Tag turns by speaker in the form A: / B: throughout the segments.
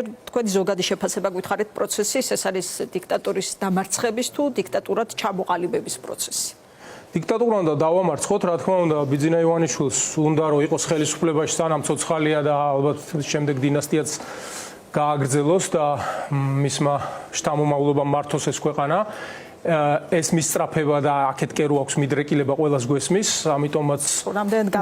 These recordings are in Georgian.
A: თქვენი ზოგადი შეფასება გითხარით პროცესის, ეს არის დიქტატორის დამარცხების თუ დიქტატურად ჩამოყალიბების პროცესი?
B: დიქტატურა უნდა დავამარცხოთ, რა თქმა უნდა, ბიძინა ივანიშვილს უნდა რომ იყოს ხელისუფლებაში სანამ ცოცხალია და ალბათ შემდეგ დინასტიაც გააგრძელოს და მისმა შთამომავლობამ მართოს ეს ქვეყანა. ეს მისწრაფება და აქეთკე რო აქვს მიდრეკილება ყველას გვესმის, ამიტომაც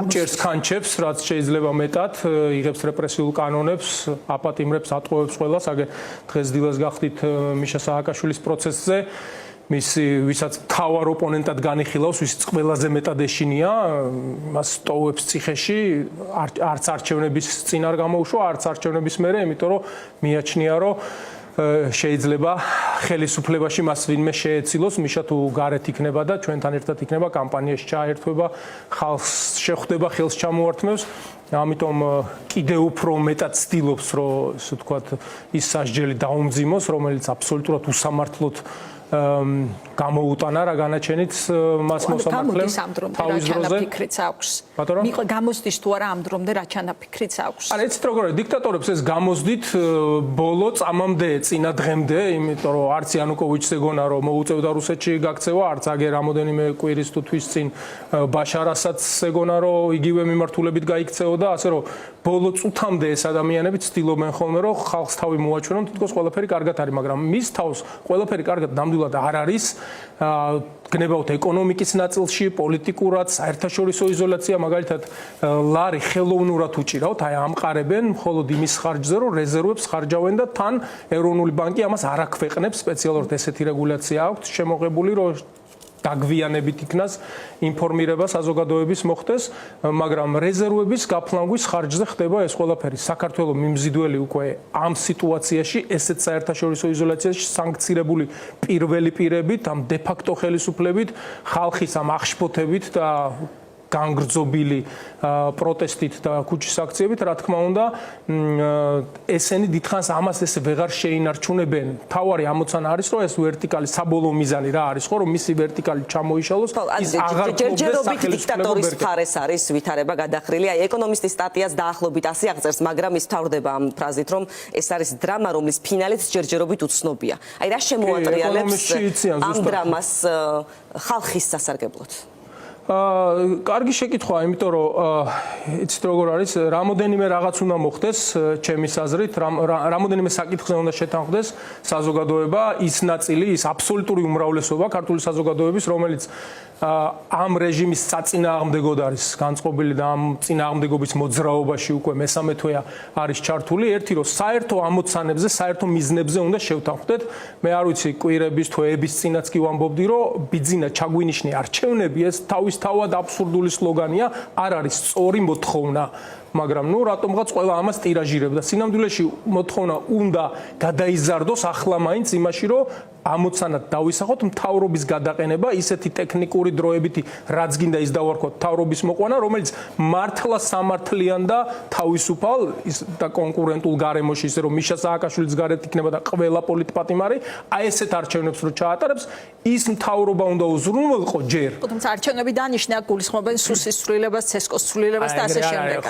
B: უჭერს კანჩებს, რაც შეიძლება მეტად, იღებს რეპრესიულ კანონებს, აპატიმრებს, ატყუებს ყველას. აგერ დღეს დილას გახდით მიშა სააკაშვილის პროცესზე, მისი ვისაც თავარ ოპონენტად განიხილავს, ვისაც ყველაზე მეტად ეშინია, მას ტოვებს ციხეში, არც არჩევნების წინ არ გამოუშვა, არც არჩევნების მერე, იმიტომ რომ მიაჩნია, რომ შეიძლება ხელისუფლებაში მას ვინმე შეეცილოს, მიშა თუ გარეთ იქნება და ჩვენთან ერთად იქნება კამპანიაში ჩაერთვება, ხალხს შეხვდება, ხელს ჩამოართმევს. ამიტომ კიდევ უფრო მეტად ცდილობს, რომ ისე ვთქვათ, ის სასჯელი დაუმძიმოს, რომელიც აბსოლუტურად უსამართლოდ გამოუტანა რა განაჩენით მას მოსამართლემ თავის დროზე
A: ფიქრიც აქვს. გამოსდის თუ არა ამ დრომდე რა ჩანაფიქრიც აქვს.
B: არა, ეცით როგორ არის, დიქტატორებს ეს გამოსდით ბოლო წამამდე, წინა დღემდე, იმიტომ რომ არც იანუკოვიჩს ეგონა რომ მოუწევდა რუსეთში გაქცევა, არც აგერ რამოდენიმე კვირის თუ თვის წინ ბაშარ ასადს ეგონა რომ იგივე მიმართულებით გაიქცეოდა, ასე რომ ბოლო წუთამდე ეს ადამიანები ცდილობენ ხოლმე რომ ხალხს თავი მოაჩვენონ, თითქოს ყველაფერი კარგად არის, მაგრამ მის თავს ყველაფერი კარგად ნამდვილად არ არის. გნებავთ ეკონომიკის ნაწილში, პოლიტიკურად, საერთაშორისო იზოლაცია, მაგალითად, ლარი ხელოვნურად უჭირავთ, აი ამყარებენ მხოლოდ იმის ხარჯზე, რომ რეზერვებს ხარჯავენ და თან ეროვნული ბანკი ამას არ აქვეყნებს, სპეციალურად ესეთი რეგულაცია აქვს შემოღებული, რომ დაგვიანებით იქნას ინფორმირება საზოგადოების მოხდეს, მაგრამ რეზერვების გაფლანგვის ხარჯზე ხდება ეს ყველაფერი. საქართველოს მიმზიდველი უკვე ამ სიტუაციაში, ესეც საერთაშორისო იზოლაციაში სანქცირებული პირველი პირებით, ამ დე-ფაქტო ხელისუფლებით, ხალხის ამ აღშფოთებით და განგრძობილი პროტესტით და ქუჩის აქციებით, რა თქმა უნდა, ესენი დიდხანს ამას ესე ვეღარ შეინარჩუნებენ. თავარი ამოცანა არის, რომ ეს ვერტიკალი საბოლოო მიზანი რა არის, ხო, რომ მისი ვერტიკალი ჩამოიშალოს, ის აღარ
C: ჯერჯერობით დიქტატორის მხარეს არის ვითარება გადახრილი. აი, ეკონომისტის სტატიას დაახლოებით ასე აღწერს, მაგრამ ის თავდება ამ ფრაზით, რომ ეს არის დრამა, რომლის ფინალიც ჯერჯერობით უცნობია. აი, რა შემოატრიალებს ამ დრამას ხალხის სასარგებლოდ?
B: კარგი შეკითხვაა, იმიტომ რომ იცით როგორ არის, რამოდენიმე რაღაც უნდა მოხდეს, ჩემის აზრით, რამოდენიმე საკითხზე უნდა შეთანხმდეს საზოგადოება, ის ნაწილი, ის აბსოლუტური უმრავლესობა ქართული საზოგადოების, რომელიც ამ რეჟიმის საწინააღმდეგოდ არის განწყობილი და ამ წინააღმდეგობის მოძრაობაში უკვე მესამე თვეა არის ჩართული. ერთი რომ საერთო ამოცანებზე, საერთო მიზნებზე უნდა შევთანხმდეთ. მე არ ვიცი, კვირების, თვეების წინაც კი ვამბობდი, რომ ბიძინა ჩაგვინიშნე არჩევნები, ეს თავისთავად აბსურდული სლოგანია, არ არის სწორი მოთხოვნა. მაგრამ ნუ რატომღაც ყველა ამას ტირაჟირებდა. სინამდვილეში მოთხოვნა უნდა გადაიზარდოს ახლა მაინც იმაში, რომ ამოცანად დავისახოთ მთავრობის გადაყენება, ისეთი ტექნიკური დროებითი, რაც გინდა ის დავარქვათ, მთავრობის მოყვანა, რომელიც მართლა სამართლიან და თავისუფალ და კონკურენტულ გარემოში, ისე რომ მიშა სააკაშვილის გარეთ იქნება და ყველა პოლიტპატიმარი, აი ესეთ არჩევნებს რო ჩაატარებს, ის მთავრობა უნდა უზრუნველყო ჯერ.
A: თუმცა არჩევნები დანიშნა გულისხმობენ სუსის ცვლილებას, ცესკოს ცვლილებას და ასე შემდეგ.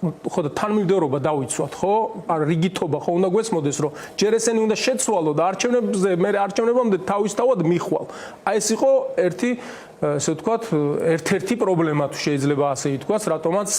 B: ხო და თანმიმდევრობა დავიცვათ, ხო? არ რიგითობა ხო უნდა გვესმოდეს, რომ ჯერ ესენი უნდა შეცვალო და არჩევნებზე, მე არჩევნებამდე თავისთავად მიხვალ. აი ეს იყო ერთი, ესე ვთქვათ, ერთ-ერთი პრობლემა თუ შეიძლება ასე ითქვას, რატომაც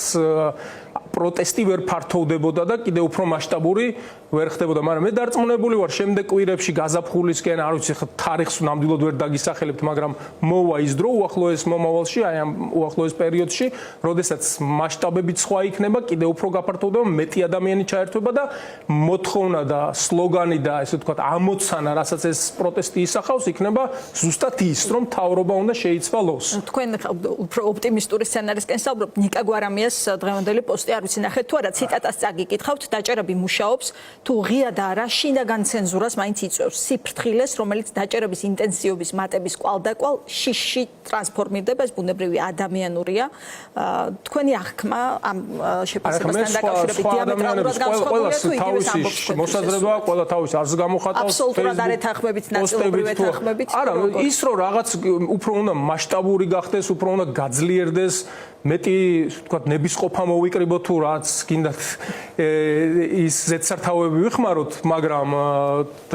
B: პროტესტი ვერ ფართოვდებოდა და კიდევ უფრო მასშტაბური ვერ ხდებოდა, მაგრამ მე დარწმუნებული ვარ, შემდეგ კვირებში გაზაფხულისკენ, არ ვიცი, თარიღს ნამდვილად ვერ დაგისახელებთ, მაგრამ მოვა ის დრო უახლოეს მომავალში, აი ამ უახლოეს პერიოდში, როდესაც მასშტაბებით სხვა იქნება, კიდევ უფრო გაფართოვდება, მეტი ადამიანი ჩაერთვება და მოთხოვნა და სლოგანი და ესე ვთქვათ, ამოცანა, რასაც ეს პროტესტი ისახავს, იქნება ზუსტად ის, რომ მთავრობა უნდა შეიცვალოს.
A: თქვენ უფრო ოპტიმისტური სცენარისკენ საუბრობთ, ნიკა გვარამიას დღევანდელი პოსტი არ ვიცი ნახეთ თუ არა, ციტატას წაგიკითხავთ, დაჭერები მუშაობს, თუ ღია და არა შინაგან ცენზურას მაინც იწვევს სიფრთხილეს, რომელიც დაჭერების ინტენსივობის მატების კვალდაკვალ შიში ტრანსფორმირდება, ეს ბუნებრივი ადამიანურია. თქვენი აღქმა ამ შეფასებასთან დაკავშირებით დიამეტრალურად განსხვავებულია თუ იგივეს ამბობს?
B: მოსაზრება, ყველა თავის არს გამოხატავს.
A: აბსოლუტურად არ ეთანხმებით, ნაწილობრივ ეთანხმებით.
B: არა, ის რომ რაღაც უფრო უნდა მასშტაბური გახდეს, უფრო უნდა გაძლიერდეს, მეტი თქვა ნებისყოფა მოვიკრიბოთ თუ რაც გინდათ ის ზედსართავები ვიხმაროთ, მაგრამ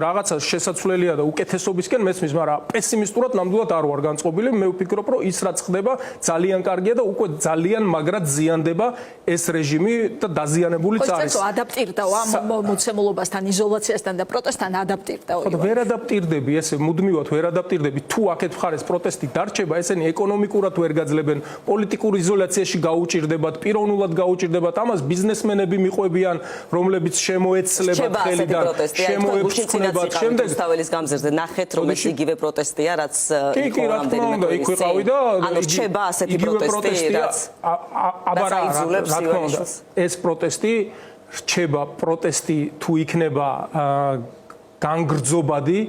B: რაღაცა შესაძლებელია და უკეთესობისკენ მესმის, მაგრამ პესიმისტურად ნამდვილად არ ვარ განწყობილი. მე ვფიქრობ, რომ ის რაც ხდება ძალიან კარგია და უკვე ძალიან მაგრად ზიანდება ეს რეჟიმი და დაზიანებული წარის.
A: ხო, ადაპტირდა ამ მოცემულობასთან, იზოლაციასთან და პროტესტთან ადაპტირდა.
B: ხო, ვერ ადაპტირდები, ესე მუდმივად ვერ ადაპტირდები. თუ აქეთ მხარეს პროტესტი დარჩება, ესენი ეკონომიკურად ვერ გაძლებენ, პოლიტიკურ იზოლაციაში გაუჭირდებათ, პიროვნულად გაუჭირდებათ. ამას ბიზნესმენები მიყვებიან, რომლებიც შემოეცლებათ ხელიდან, შემოეფრთხნებათ. შემდეგ
C: რუსთაველის გამზირზე ნახეთ, რომ ეს იგივე პროტესტია, რაც
B: იყო რამდენიმე იქ ვიყავი და
C: ანუ რჩება ასეთი პროტესტი, რაც
B: აბარა რა თქმა უნდა, ეს პროტესტი რჩება პროტესტი თუ იქნება განგრძობადი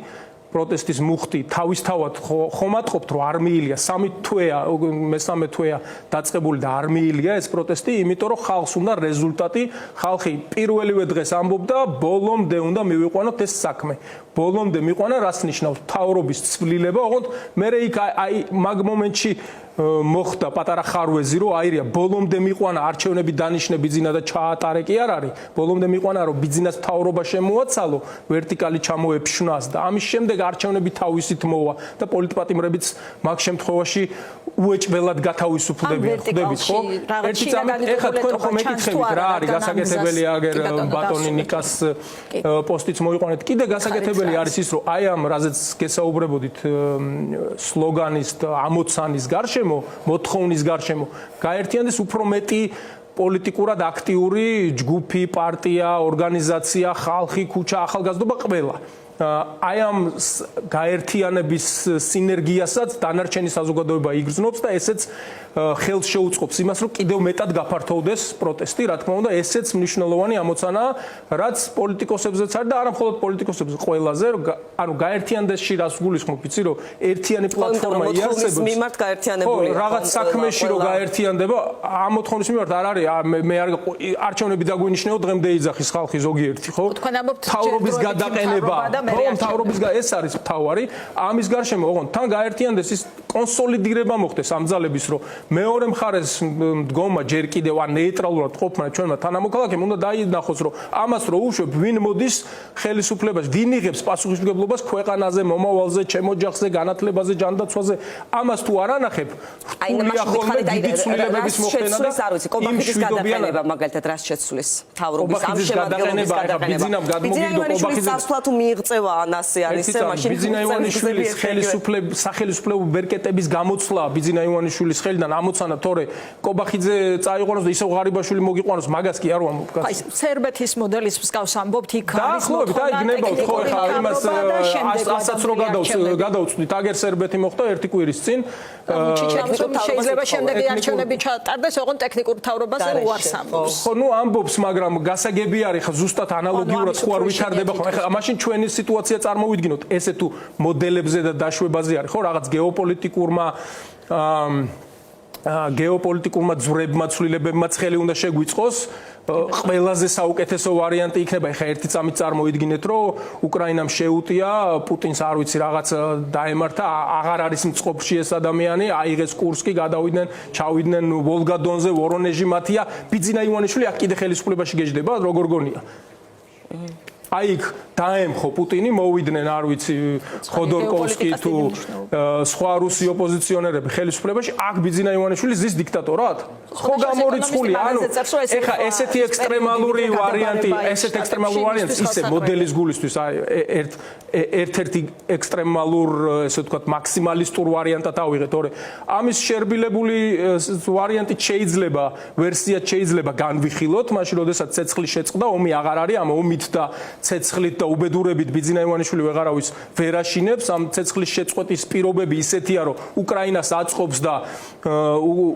B: პროტესტის მუხტი თავისთავად ხომატყოფთ, რომ არ მიილია 3 თვეა, მესამე თვეა დაწყებული და არ მიილია ეს პროტესტი, იმიტომ რომ ხალხს უნდა რეზულტატი, ხალხი პირველივე დღეს ამბობდა, ბოლომდე უნდა მივიყვანოთ ეს საქმე. ბოლომდე მიყვანა რას ნიშნავს? მთავრობის ცვლილება, ოღონდ მე იქ აი მაგ მომენტში მოხდა პატარა ხარვეზი, რომ აირია ბოლომდე მიყვანა არჩევნები დანიშნე ბიძინა და ჩაატარე კი არ არის. ბოლომდე მიყვანა, რომ ბიძინას მთავრობა შემოაცალო, ვერტიკალი ჩამოეფშვნას და ამის შემდეგ არჩევნები თავისით მოვა და პოლიტპატიმრებიც მაგ შემთხვევაში უეჭველად გათავისუფლდებიან. ხვდებით ხო? ერთი წამით ეხლა თქვენ ხომ მეკითხებით რა არის გასაკეთებელი აგერ ბატონი ნიკას პოსტიც მოიყვანეთ. კიდე გასაკეთებელი არის ის, რომ აი ამ რაზეც გესაუბრებოდით სლოგანის და ამოცანის გარშემო, მოთხოვნის გარშემო, გაერთიანდეს უფრო მეტი პოლიტიკურად აქტიური ჯგუფი, პარტია, ორგანიზაცია, ხალხი, ქუჩა, ახალგაზრდობა ყველა. აი ამ გაერთიანების სინერგიასაც დანარჩენი საზოგადოება იგრძნობს და ესეც ხელს შეუწყობს იმას, რომ კიდევ მეტად გაფართოვდეს პროტესტი, რა თქმა უნდა, ესეც მნიშვნელოვანი ამოცანაა, რაც პოლიტიკოსებზეც არის და არა მხოლოდ პოლიტიკოსებზე, ყველაზე, ანუ გაერთიანდესში რას გულისხმობ, იცი, რომ ერთიანი პლატფორმა იარსებობს.
C: მიმართ გაერთიანებული.
B: ხო, რაღაც საქმეში რომ გაერთიანდება, ამ მოთხოვნის მიმართ არ არის, მე არ არჩევნები დაგვინიშნეო, დღემდე იძახის ხალხი ზოგიერთი, ხო? თავრობის გადაყენება მთავრობის ეს არის მთავარი. ამის გარშემო, ოღონდ თან გაერთიანდეს ის კონსოლიდირება მოხდეს ამ ძალების, რომ მეორე მხარეს მდგომა ჯერ კიდევ ან ნეიტრალურად ყოფნა ჩვენმა თანამოქალაქემ უნდა დაინახოს, რომ ამას რო უშვებ, ვინ მოდის ხელისუფლებაში, ვინ იღებს პასუხისმგებლობას ქვეყანაზე, მომავალზე, ჩემ ოჯახზე, განათლებაზე, ჯანდაცვაზე. ამას თუ არ ანახებ, რთულია ხოლმე დიდი ცვლილებების მოხდენა და
C: არ ვიცი, კობახის გადაყენება მაგალითად რას შეცვლის მთავრობის ამ შემადგენლობის გადაყენება.
B: ბიძინამ გადმოგიგდო კობახის
C: დასვლა თუ მიიღწევა ანასე არის ეს მაშინ
B: ბიძინა ივანიშვილის სახელისუფლებო ბერკეტების გამოცვლა ბიძინა ივანიშვილის ხელიდან ამოცანა თორე კობახიძე წაიყვანოს და ისევ ღარიბაშვილი მოგიყვანოს მაგას კი არ ვამბობ კაცი.
A: აი სერბეთის მოდელის მსგავს ამბობთ იქ არის
B: მოთხოვნა. და გნებავთ ხო ხა იმას ასაც რო გადავწვდით აგერ სერბეთი მოხდა ერთი კვირის წინ.
A: შეიძლება შემდეგი არჩევნები ჩატარდეს, ოღონდ ტექნიკურ მთავრობაზე უარს ამბობს.
B: ხო, ნუ ამბობს, მაგრამ გასაგები არის ხა ზუსტად ანალოგიურად ხო არ ვითარდება ხო. ხა მაშინ ჩვენი სიტუაცია წარმოვიდგინოთ, ესე თუ მოდელებზე და დაშვებაზე არის ხო, რაღაც გეოპოლიტიკურმა ძვრებმა, ცვლილებებმა ცხელი უნდა შეგვიწყოს. ყველაზე საუკეთესო ვარიანტი იქნება, ხა ერთი წამით წარმოიდგინეთ, რომ უკრაინამ შეუტია, პუტინს არ ვიცი რაღაც დაემართა, აღარ არის მწყობში ეს ადამიანი, აიღეს კურსკი, გადავიდნენ, ჩავიდნენ ვოლგადონზე, ვორონეჟი მათია, ბიძინა ივანიშვილი აქ კიდე ხელისუფლებაში გეჯდება, როგორ გონია? აი იქ დაემხო პუტინი, მოვიდნენ, არ ვიცი, ხოდორკოვსკი თუ სხვა რუსი ოპოზიციონერები ხელისუფლებაში, აქ ბიძინა ივანიშვილი ზის დიქტატორად? ხო გამორიცხული, ანუ ეხა ესეთი ექსტრემალური ვარიანტი, ისე მოდელის გულისთვის ერთ-ერთი ექსტრემალურ, ესე ვთქვათ, მაქსიმალისტურ ვარიანტად ავიღეთ, თორე ამის შერბილებული ვარიანტი შეიძლება, ვერსიად შეიძლება განვიხილოთ, მაშინ როდესაც ცეცხლი შეწყდა, ომი აღარ არის, ამ ომით და ცეცხლით და უბედურებით ბიძინა ივანიშვილი ვეღარავის ვერ აშინებს. ამ ცეცხლის შეწყვეტის პირობები ისეთია, რომ უკრაინას აწყობს და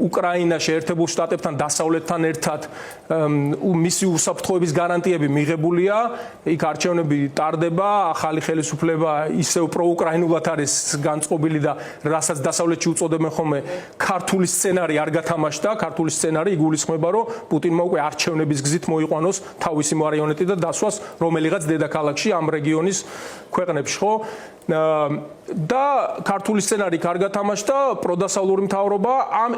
B: უკრაინაში ერთებულ შტატებთან დასავლეთთან ერთად მისი უსაფრთხოების გარანტიები მიღებულია. იქ არჩევნები ტარდება, ახალი ხელისუფლება ისევ პროუკრაინულად არის განწყობილი და რასაც დასავლეთში უწოდებენ ხოლმე ქართული სცენარი არ გათამაშდა. ქართული სცენარი იგულისხმება, რომ პუტინმა უკვე არჩევნების გზით მოიყვანოს თავისი მარიონეტი და დასვას რომელიღაც დედაქალაქში ამ რეგიონის ქვეყნებში, ხო? და ქართული სცენარი კარგად თამაშდა, პროდასავლური მთავრობა ამ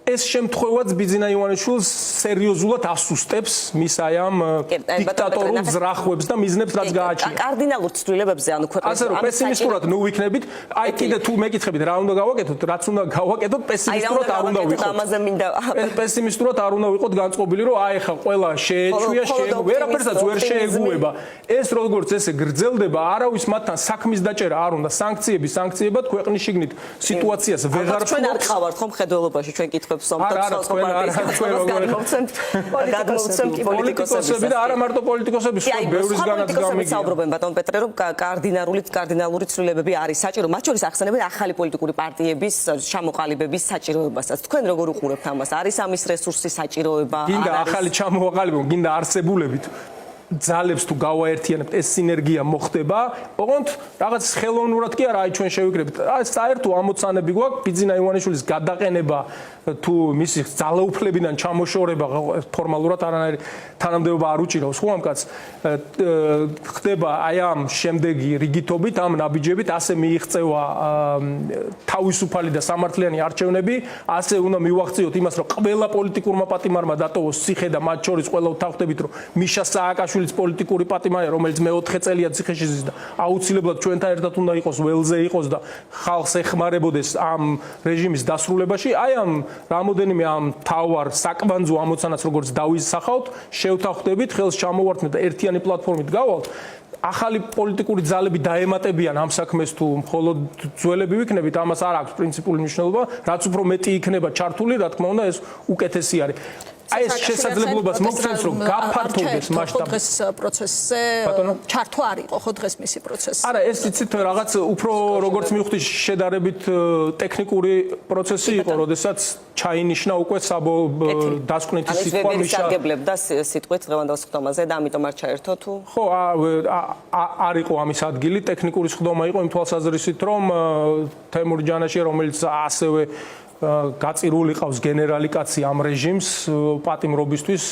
B: ეს შემთხვევაც ბიძინა ივანიშვილს სერიოზულად ასუსტებს მის აი ამ დიქტატორულ ზრახვებს და მიზნებს რაც გააჩნია.
C: კარდინალურ ცვლილებებზე ანუ ქვეყნის
B: ასე რომ პესიმისტურად ნუ ვიქნებით, აი კიდე თუ მეკითხებით რა უნდა გავაკეთოთ, რაც უნდა გავაკეთოთ, პესიმისტურად არ უნდა ვიყოთ.
C: ამაზე მინდა
B: პესიმისტურად არ უნდა ვიყოთ განწყობილი, რომ აი ხა ყველა შეეჩვია, ვერაფერსაც ვერ შეეგუება. ეს როგორც ესე გრძელდება, არავის მათთან საქმის დაჭერა არ უნდა, სანქციებად ქვეყნის შიგნით სიტუაციას ვეღარ
C: ჩვენ არ ყავართ ხომ ხედველობაში ჩვენ კითხვებს
B: პოლიტიკოსები და არა მარტო პოლიტიკოსები, სხვა ბევრისგანაც გამიგია.
C: საუბრობენ ბატონ პეტრე, რომ კარდინალური ცვლილებები არის საჭირო, მათ შორის ახსენებენ ახალი პოლიტიკური პარტიების ჩამოყალიბების საჭიროებასაც. თქვენ როგორ უყურებთ ამას? არის ამის რესურსის საჭიროება?
B: გინდა ახალი ჩამოყალიბება, გინდა არსებულებით ძალებს თუ გავაერთიანებთ, ეს სინერგია მოხდება. ოღონდ რაღაც ხელოვნურად კი არა, აი ჩვენ შევიკრებით. აი საერთო ამოცანები გვაქვს ბიძინა ივანიშვილის გადაყენება თუ მისი ძალაუფლებიდან ჩამოშორება ფორმალურად არანაირი თანამდებობა არ უჭირავს ხო ამ კაცს ხდება აი ამ შემდეგი რიგითობით ამ ნაბიჯებით ასე მიიღწევა თავისუფალი და სამართლიანი არჩევნები ასე უნდა მივახციოთ იმას რომ ყველა პოლიტიკურმა პატიმარმა დატოვოს ციხე და მათ შორის ყველა ვთანხმდებით რომ მიშა სააკაშვილის პოლიტიკური პატიმარია რომელიც მე-4 წელია ციხეში ზის და აუცილებლად ჩვენთან ერთად უნდა იყოს ველზე იყოს და ხალხს ეხმარებოდეს ამ რეჟიმის დასრულებაში აი ამ რამოდენიმე ამ თავარ საკვანძო ამოცანას როგორც დავისახავთ, შევთანხმდებით, ხელს ჩამოვართმეთ და ერთიანი პლატფორმით გავალთ. ახალი პოლიტიკური ძალები დაემატებიან ამ საქმეს თუ მხოლოდ ძველები ვიქნებით, ამას არ აქვს პრინციპული მნიშვნელობა, რაც უფრო მეტი იქნება ჩართული, რა თქმა უნდა, ეს უკეთესი არის. აი ეს შესაძლებლობას მოგცემს რომ გაფართოვდეს მასშტაბი
A: დღეს პროცესზე ჩართვა არ იყო ხო დღეს მისი პროცესი
B: არა ეს იცით რაღაც უფრო როგორც მივხვდი შედარებით ტექნიკური პროცესი იყო როდესაც ჩაინიშნა უკვე დასკვნითი სიტყვა მიშა
C: აღგებლებდა სიტყვით დღევანდელ სხდომაზე და ამიტომ არ ჩაერთო თუ
B: ხო არ იყო ამის ადგილი ტექნიკური სხდომა იყო იმ თვალსაზრისით რომ თემურ ჯანაშია რომელიც ასევე გაწირული ყავს გენერალი კაცი ამ რეჟიმს პატიმრობისთვის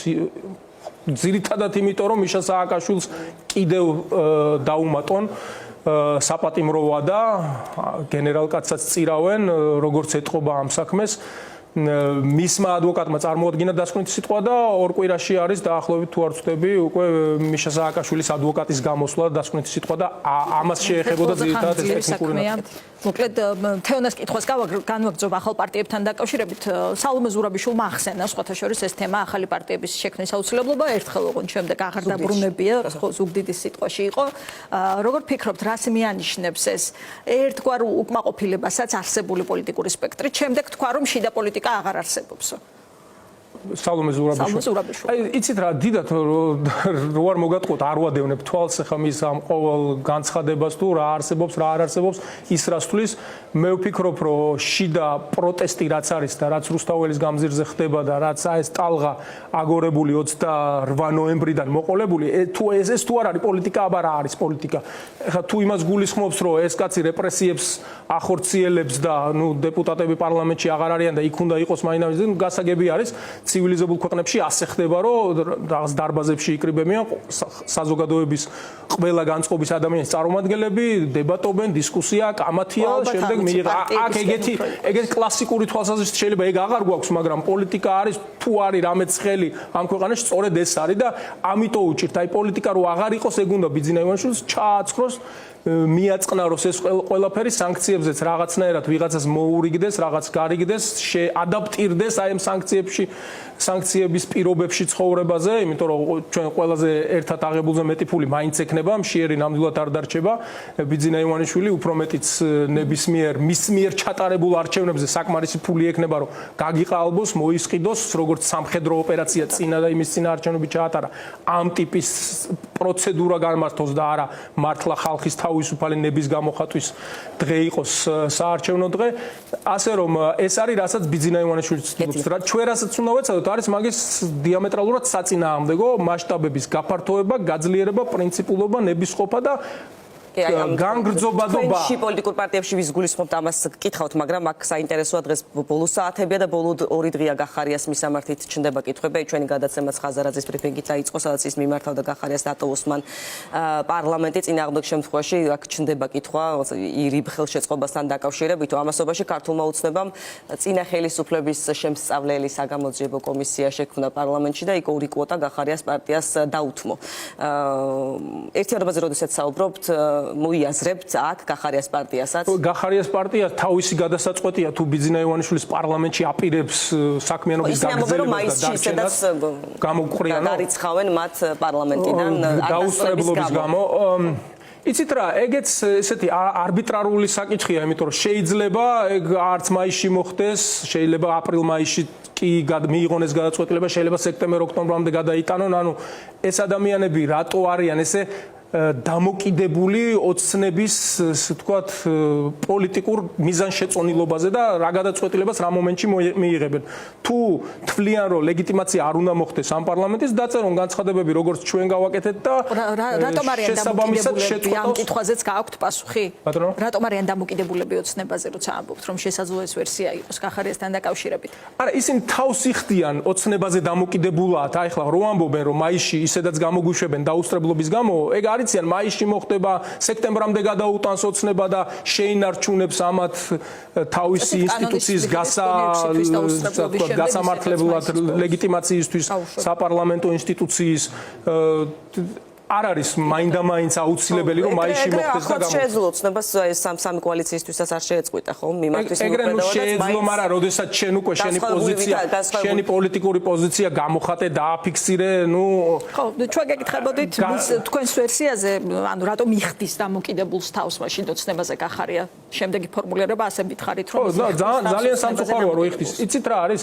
B: ძირითადად იმიტომ რომ მიშა სააკაშვილს კიდევ დაუმატონ საპატიმროა და გენერალ კაცსაც წირავენ როგორც ეთყობა ამ საქმეს მისმა ადვოკატმა წარმოადგინა დასკვნითი სიტყვა და ორ კვირაში არის დაახლოებით თუ არ ვცდები უკვე მიშა სააკაშვილის ადვოკატის გამოსვლა დასკვნითი სიტყვა და ამას შეეხებოდა ძირითადად ეს ტექნიკური ნაწილი
A: მოკლედ თეონას კითხვას განვაგრძობ ახალ პარტიებთან დაკავშირებით სალომე ზურაბიშვილმა ახსენა სხვათა შორის ეს თემა ახალი პარტიების შექმნის აუცილებლობა ერთხელ ოღონდ შემდეგ აღარ დაბრუნებია ზუგდიდის სიტყვაში იყო როგორ ფიქრობთ რას მიანიშნებს ეს ერთგვარ უკმაყოფილებასაც არსებული პოლიტიკური სპექტრით შემდეგ თქვა რომ შიდა პოლიტიკა აღარ არსებობს
B: სალომე ზურაბიშვილი. აი იცით რა დიდათ რო არ მოგატყუოთ არ ვადევნებ თვალს ახლა მის ამ ყოველ განცხადებას თუ რა არსებობს რა არ არსებობს ის რას თulis მე ვფიქრობ რომ შიდა პროტესტი რაც არის და რაც რუსთაველის გამზირზე ხდება და რაც ეს ტალღა აგორებული 28 ნოემბრიდან მოყოლებული თუ ეს თუ არ არის პოლიტიკა აბა რა არის პოლიტიკა ახლა თუ იმას გულისხმობს რომ ეს კაცი რეპრესიებს ახორციელებს და ნუ დეპუტატები პარლამენტში აღარ არიან და იქ უნდა იყოს მაინავიზი გასაგები არის ცივილიზებულ ქვეყნებში ასე ხდება რომ რაღაც დარბაზებში იკრიბებიან საზოგადოების ყველა განწყობის ადამიანის წარმომადგენლები დებატობენ დისკუსია კამათია შემდეგ აქ ეგეთი კლასიკური თვალსაზრისით შეიძლება ეგ აღარ გვაქვს მაგრამ პოლიტიკა არის თუ არის რამეც ხელი ამ ქვეყანაში სწორედ ეს არის და ამიტომ უჭირთ აი პოლიტიკა რო აღარ იყოს ეგ უნდა ბიძინა ივანიშვილს ჩააცხროს მიაწყნაროს ეს ყველაფერი სანქციებზეც რაღაცნაირად ვიღაცას მოურიგდეს, რაღაც გარიგდეს, შეადაპტირდეს აი ამ სანქციების პირობებში ცხოვრებაზე, იმიტომ რომ ჩვენ ყველაზე ერთად აღებულზე მეტი ფული მაინც ექნება, მშიერი ნამდვილად არ დარჩება. ბიძინა ივანიშვილი უფრო მეტიც ნებისმიერ მის მიერ ჩატარებულ არჩევნებზე საკმარისი ფული ექნება, რომ გაგიყალბოს, მოისყიდოს, როგორც სამხედრო ოპერაცია წინა და იმის წინა არჩევნები ჩაატარა. ამ ტიპის პროცედურა გამართოს და არა მართლა ხალხის თავისუფალი ნების გამოხატვის დღე იყოს საარჩევნო დღე, ასე რომ ეს არის რასაც ბიძინა ივანიშვილიც ცდილობს. ჩვენ რასაც უნდა ვეცადოთ არის მაგის დიამეტრალურად საწინააღმდეგო მასშტაბების გაფართოება, გაძლიერება, პრინციპულობა, ნებისყოფა და განგრძობადობა
C: პოლიტიკურ პარტიებში ვის გულისხმობთ ამას გკითხავთ, მაგრამ აქ საინტერესოა დღეს ბოლო საათებია და ბოლო 2 დღეა გახარიას მისამართით ჩნდება კითხვები. ჩვენი გადაცემაც ხაზარაძის ბრიფინგით დაიწყო, სადაც ის მიმართავდა გახარიას დატოვოს მან პარლამენტი. წინააღმდეგ შემთხვევაში აქ ჩნდება კითხვა ირიბ ხელშეწყობასთან დაკავშირებით. ამასობაში ქართულმა ოცნებამ წინა ხელისუფლების შემსწავლელი საგამოძიებო კომისია შექმნა პარლამენტში და იქ 2 კვოტა გახარიას პარტიას დაუთმო. ერთიანობაზე როდესაც საუბრობთ, მოიაზრებთ აქ გახარიას პარტიასაც.
B: გახარიას პარტია თავისი გადასაწყვეტია თუ ბიძინა ივანიშვილის პარლამენტში აპირებს საქმიანობის გაგრძელებას და დარჩენას გამოგყრიანო
C: დარიცხავენ მათ პარლამენტიდან
B: დაუსწრებლობის გამო. იცით რა, ეგეც ესეთი არბიტრარული საკითხია, იმიტომ რომ შეიძლება ეგ არც მაისში მოხდეს, შეიძლება აპრილ-მაისში კი მიიღონ ეს გადაწყვეტილება, შეიძლება სექტემბერ-ოქტომბრამდე გადაიტანონ, ანუ ეს ადამიანები რატო არიან ესე დამოკიდებული ოცნების, ასე ვთქვათ, პოლიტიკურ მიზანშეწონილობაზე და რა გადაწყვეტილებას რა მომენტში მიიღებენ. თუ თვლიან, რომ ლეგიტიმაცია არ უნდა მოხდეს ამ პარლამენტის, დაწერონ განცხადებები, როგორც ჩვენ გავაკეთეთ და
A: რატომ არიან დამოკიდებულები ამ კითხვაზეც გააქვთ პასუხი? რატომ არიან დამოკიდებულები ოცნებაზე, როცა ამბობთ, რომ შესაძლოა ეს ვერსია იყოს გახარიასთან დაკავშირებით?
B: არა, ისინი თავს იხდიან ოცნებაზე დამოკიდებულად. აი ხლა რო ამბობენ, რომ მაისში ისედაც გამოგვიშვებენ დაუსწრებლობის გამო, ეგ არიციან მაისში მოხდება, სექტემბრამდე გადაუტანს ოცნება და შეინარჩუნებს ამათ თავისი ინსტიტუციის გასამართლებლად ლეგიტიმაციისთვის საპარლამენტო ინსტიტუციის არ არის მაინდა-მაინც აუცილებელი რომ მაისში მოხდეს და
C: გამო. შეეძლო ოცნებას სამი კოალიციისთვისაც არ შეეწყვიტა ხო? მიმართვის
B: უპირატესობას შეეძლო, მაგრამ როდესაც შენ უკვე შენი პოლიტიკური პოზიცია გამოხატე, დააფიქსირე, ნუ
A: ხო, ჩვენ გეკითხებოდით თქვენს ვერსიაზე, ანუ რატომ იხდის დამოკიდებულს თავს მაშინ ოცნებაზე გახარია? შემდეგი ფორმულირება ასე მითხარით რომ
B: ძალიან სამწუხაროა რომ იხდის. იცით რა არის?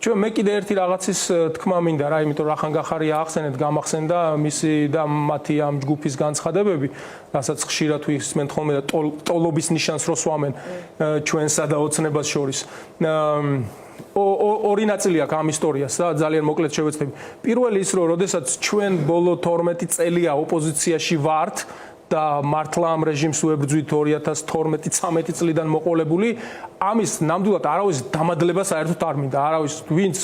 B: ჩვენ მე კიდე ერთი რაღაცის თქმა მინდა რა, იმიტომ რომ ახან გახარია ახსენეთ, გამახსენდა მისი და მათი ამ ჯგუფის განცხადებები, რასაც ხშირად ვისმენთ ხოლმე და ტოლობის ნიშანს რო სვამენ ჩვენსა და ოცნებას შორის. ორი ნაწილი აქვს ამ ისტორიას და ძალიან მოკლედ შევეცდები. პირველი ის რომ როდესაც ჩვენ ბოლო 12 წელია ოპოზიციაში ვართ და მართლა ამ რეჟიმს უებრძვით 2012-13 წლიდან მოყოლებული, ამის ნამდვილად არავის დამადლება საერთოდ არ მინდა. არავის ვინც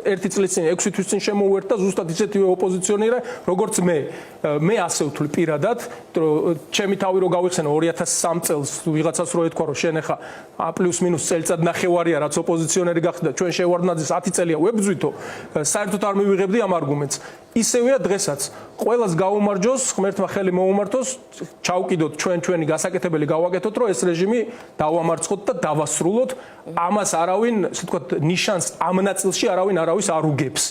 B: 1 წლის წინ 6 თვის წინ შემოვერთა ზუსტად ისეთივე ოპოზიციონერი, როგორც მე. მე ასე ვთვლი პირადად, რომ ჩემი თავი რო გავიხსენო 2003 წელს ვიღაცას რო ეთქვა, რომ შენ ახლა პლუს-მინუს წელიწად ნახევარია რაც ოპოზიციონერი გახდა, ჩვენ შევარდნაძის 10 წელია ვებრძვითო, საერთოდ არ მივიღებდი ამ არგუმენტს. ისევია დღესაც. ყველას გაუმარჯოს, ღმერთმა ხელი მოუმართოს, ჩავკიდოთ ჩვენი გასაკეთებელი გავაკეთოთ, რომ ეს რეჟიმი დავამარცხოთ და დავასრულოთ. ამას არავინ, ასე ვთქვათ, ნიშანს ამ ნაწილში არავის არ უგებს.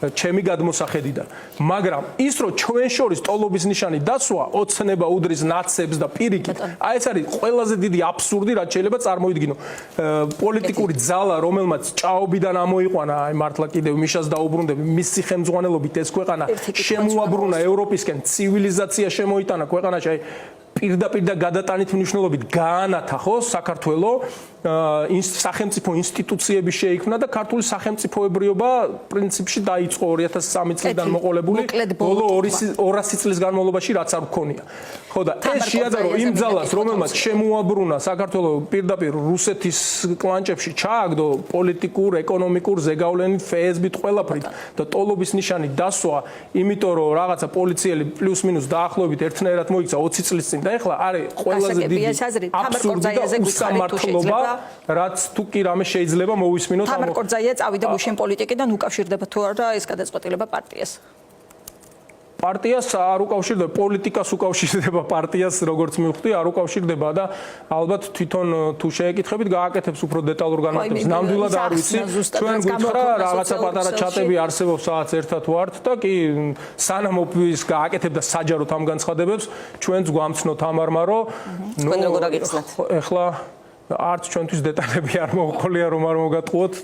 B: ჩემი გადმოსახედიდან. მაგრამ ის რომ ჩვენ შორის ტოლობის ნიშანი დაცვა, ოცნება უდრის ნაცებს და პირიქით, აი ეს არის ყველაზე დიდი აბსურდი, რაც შეიძლება წარმოიდგინო. პოლიტიკური ძალა, რომელმაც ჭაობიდან ამოიყვანა, აი მართლა კიდევ მიშას დაუბრუნდები, მისი ხელმძღვანელობით ეს ქვეყანა შემოაბრუნა ევროპისკენ, ცივილიზაცია შემოიტანა ქვეყანაში, აი პირდაპირ და გადატანით მნიშვნელობით გაანათა ხო საქართველოს სახელმწიფო ინსტიტუციები შეიქმნა და ქართული სახელმწიფოებრიობა პრინციპში დაიწყო 2003 წლიდან მოყოლებული ბოლო 200 წლის განმავლობაში რაც არ გქონია. ხო და ეს შეაძარო იმ ძალას, რომელმაც შემოაბრუნა საქართველოს პირდაპირ რუსეთის კლანჭებში ჩააგდო პოლიტიკურ, ეკონომიკურ ზეგავლენით, ფსბ-ით ყველაფრით და ტოლობის ნიშანი დასვა, იმიტომ რომ რაღაცა პოლიციელი პლუს-მინუს დაახლოებით ერთნაირად მოიქცა 20 წლის წინ და ეხლა არის ყველაზე დიდი აბსურდი და უსამართლობა, რაც თუ კი რამე შეიძლება მოვისმინოთ.
A: თამარ კორძაია წავიდა გუშინ პოლიტიკიდან, უკავშირდება თუ არა ეს გადაწყვეტილება პარტიას?
B: პარტიას არ უკავშირდება, პოლიტიკას უკავშირდება პარტიას, როგორც მივხვდი, არ უკავშირდება და ალბათ თვითონ თუ შეეკითხებით, გააკეთებს უფრო დეტალურ განმარტებას. ნამდვილად არ ვიცი, ჩვენ გითხრა რაღაცა პატარა ჩატები არსებობს, სადაც ერთად ვართ და კი სანამ ოფის გააკეთებდა საჯაროდ ამ განცხადებებს, ჩვენც გვამცნო თამარმა, რომ
C: თქვენ როგორ აგიხსნათ?
B: ეხლა არც ჩვენთვის დეტალები არ მოყოლია, რომ არ მოგატყუოთ,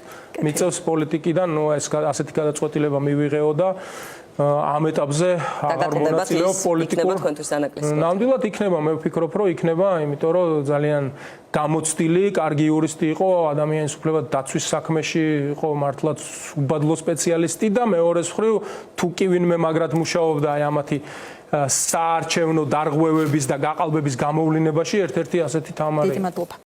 B: მიწევს პოლიტიკიდან, ეს ასეთი გადაწყვეტილება მივიღეო და ამ ეტაპზე აღარ მონაწილეობ პოლიტიკურ ნამდვილად იქნება, მე ვფიქრობ, რომ იქნება, იმიტომ რომ ძალიან გამოცდილი, კარგი იურისტი იყო, ადამიანის უფლებათა დაცვის საქმეში იყო მართლაც უბადლო სპეციალისტი და მეორეს მხრივ თუ კი ვინმე მაგრად მუშაობდა აი ამათი საარჩევნო დარღვევების და გაყალბების გამოვლინებაში ერთ-ერთი ასეთი თამარი.
A: დიდი მადლობა.